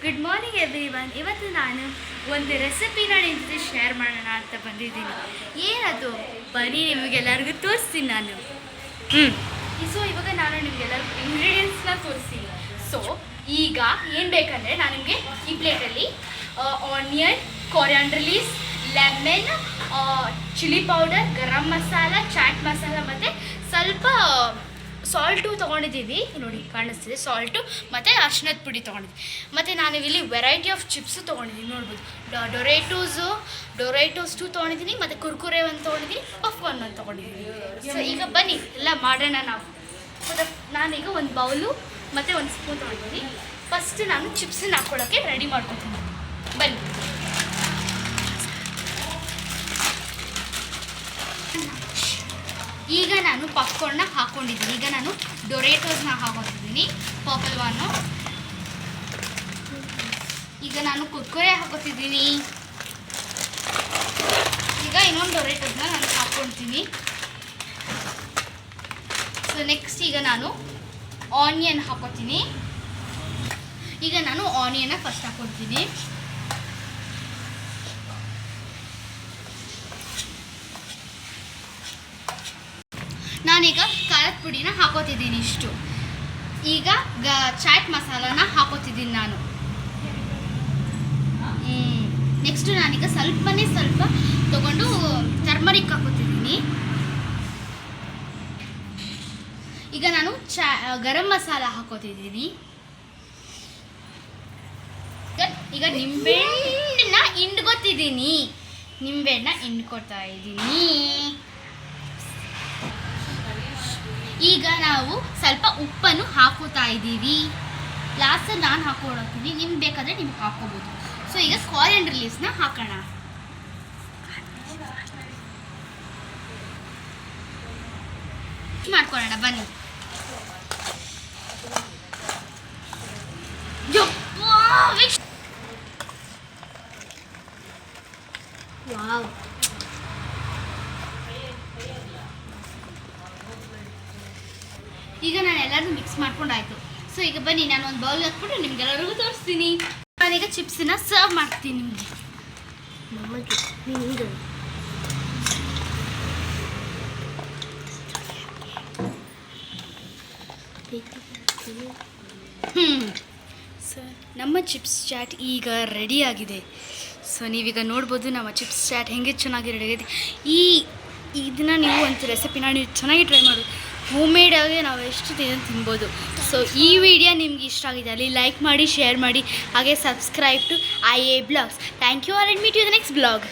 Good morning everyone. ಇವತ್ತು ನಾನು ಒಂದು ರೆಸಿಪಿನ ನಿಮ್ಮ ಜೊತೆ ಶೇರ್ ಮಾಡೋಣ ಅಂತ ಬಂದಿದ್ದೀನಿ. ಏನದು ಬನ್ನಿ ನಿಮಗೆಲ್ಲರಿಗೂ ತೋರಿಸ್ತೀನಿ ನಾನು. ಸೊ ಇವಾಗ ನಾನು ನಿಮಗೆಲ್ಲರಿಗೂ ಇಂಗ್ರೀಡಿಯೆಂಟ್ಸ್ನ ತೋರಿಸ್ತೀನಿ. ಸೊ ಈಗ ಏನು ಬೇಕಂದರೆ ನಾನು ನಿಮಗೆ ಈ ಪ್ಲೇಟಲ್ಲಿ onion, coriander leaves, lemon, chilli powder, garam masala, chaat masala ಮತ್ತು ಸ್ವಲ್ಪ ಸಾಲ್ಟು ತೊಗೊಂಡಿದ್ದೀವಿ. ನೋಡಿ ಕಾಣಿಸ್ತಿದೆ, ಸಾಲ್ಟು ಮತ್ತು ಅರ್ಶಿನದ ಪುಡಿ ತೊಗೊಂಡಿದ್ದೀವಿ. ಮತ್ತು ನಾನು ಇಲ್ಲಿ ವೆರೈಟಿ ಆಫ್ ಚಿಪ್ಸು ತೊಗೊಂಡಿದ್ದೀನಿ. ನೋಡ್ಬೋದು, ಡೊರೈಟೋಸ್ 2 ತೊಗೊಂಡಿದ್ದೀನಿ, ಮತ್ತು ಕುರ್ಕುರೆ ಒಂದು ತೊಗೊಂಡಿದ್ದೀನಿ, ಪಫ್ಕಾರ್ನ್ ಒಂದು ತೊಗೊಂಡಿದ್ದೀನಿ. ಸೊ ಈಗ ಬನ್ನಿ ಎಲ್ಲ ಮಾಡೋಣ ನಾವು. ಮತ್ತು ನಾನೀಗ ಒಂದು ಬೌಲು ಮತ್ತು ಒಂದು ಸ್ಪೂನ್ ತೊಗೊಂಡಿದ್ದೀನಿ. ಫಸ್ಟ್ ನಾನು ಚಿಪ್ಸನ್ನ ಹಾಕ್ಕೊಳ್ಳೋಕ್ಕೆ ರೆಡಿ ಮಾಡ್ಕೊತೀನಿ. ಬನ್ನಿ. ಈಗ ನಾನು ಪಾಪ್ಕಾರ್ನ್ನ ಹಾಕ್ಕೊಂಡಿದ್ದೀನಿ. ಈಗ ನಾನು ಡೊರೇಟೋಸ್ನ ಹಾಕೋತಿದ್ದೀನಿ, ಪರ್ಪಲ್ ಒನ್ನು. ಈಗ ನಾನು ಕುರ್ಕುರೆ ಹಾಕೋತಿದ್ದೀನಿ. ಈಗ ಇನ್ನೊಂದು ಡೊರೇಟೋಸ್ನ ನಾನು ಹಾಕ್ಕೊಳ್ತೀನಿ. ಸೊ ನೆಕ್ಸ್ಟ್ ಈಗ ನಾನು ಆನಿಯನ್ ಹಾಕೋತೀನಿ. ಈಗ ನಾನು ಆನಿಯನ್ನ ಫಸ್ಟ್ ಹಾಕ್ಕೊಳ್ತೀನಿ. ನಾನೀಗ ಖಾರದ ಪುಡಿನ ಹಾಕೋತಿದ್ದೀನಿ ಇಷ್ಟು. ಈಗ ಚಾಟ್ ಮಸಾಲಾನ ಹಾಕೋತಿದ್ದೀನಿ ನಾನು. ನೆಕ್ಸ್ಟು ನಾನೀಗ ಸ್ವಲ್ಪ ತಗೊಂಡು ಟರ್ಮರಿಕ್ ಹಾಕೋತಿದ್ದೀನಿ. ಈಗ ನಾನು ಗರಂ ಮಸಾಲ ಹಾಕೋತಿದ್ದೀನಿ. ಈಗ ನಿಂಬೆಹಣ್ಣನ್ನ ಹಿಂಡ್ಕೊತಿದ್ದೀನಿ. ನಿಂಬೆಹಣ್ಣ ಹಿಂಡ್ಕೊತಾ ಇದ್ದೀನಿ. ಈಗ ನಾವು ಸ್ವಲ್ಪ ಉಪ್ಪನ್ನು ಹಾಕೋತಾ ಇದ್ದೀವಿ. ಲಾಸ್ಟ್ ನಾನು ಹಾಕೊಳತ್ತೀನಿ, ನಿಮ್ಗೆ ಬೇಕಾದರೆ ನಿಮ್ಗೆ ಹಾಕೋಬೋದು. ಸೊ ಈಗ ಕೊರಿಯಾಂಡರ್ ಲೀವ್ಸ್ನ ಹಾಕೋಣ. ಮಾಡ್ಕೊಳ್ಳೋಣ ಬನ್ನಿ. ವಾವ್, ಈಗ ನಾನು ಎಲ್ಲರೂ ಮಿಕ್ಸ್ ಮಾಡ್ಕೊಂಡಾಯ್ತು. ಸೊ ಈಗ ಬನ್ನಿ ನಾನು ಒಂದು ಬೌಲ್ ಹಾಕ್ಬಿಟ್ಟು ನಿಮ್ಗೆಲ್ಲರಿಗೂ ತೋರಿಸ್ತೀನಿ. ನಾನೀಗ ಚಿಪ್ಸನ್ನ ಸರ್ವ್ ಮಾಡ್ತೀನಿ ನಿಮಗೆ. ಸೊ ನಮ್ಮ ಚಿಪ್ಸ್ ಚಾಟ್ ಈಗ ರೆಡಿಯಾಗಿದೆ. ಸೊ ನೀವೀಗ ನೋಡ್ಬೋದು ನಮ್ಮ ಚಿಪ್ಸ್ ಚಾಟ್ ಹೆಂಗೆ ಚೆನ್ನಾಗಿ ರೆಡಿಯಾಗಿದೆ. ಇದನ್ನು ನೀವು ಒಂದು ರೆಸಿಪಿನ ನೀವು ಚೆನ್ನಾಗಿ ಟ್ರೈ ಮಾಡಿ. ಹೋಮ್ ಮೇಡಾಗಿ ನಾವು ಎಷ್ಟು ತಿನ್ಬೋದು. ಸೊ ಈ ವಿಡಿಯೋ ನಿಮ್ಗೆ ಇಷ್ಟ ಆಗಿದೆ ಅಲ್ಲಿ ಲೈಕ್ ಮಾಡಿ, ಶೇರ್ ಮಾಡಿ, ಹಾಗೆ subscribe to IA blogs. Thank you all and meet you the next blog.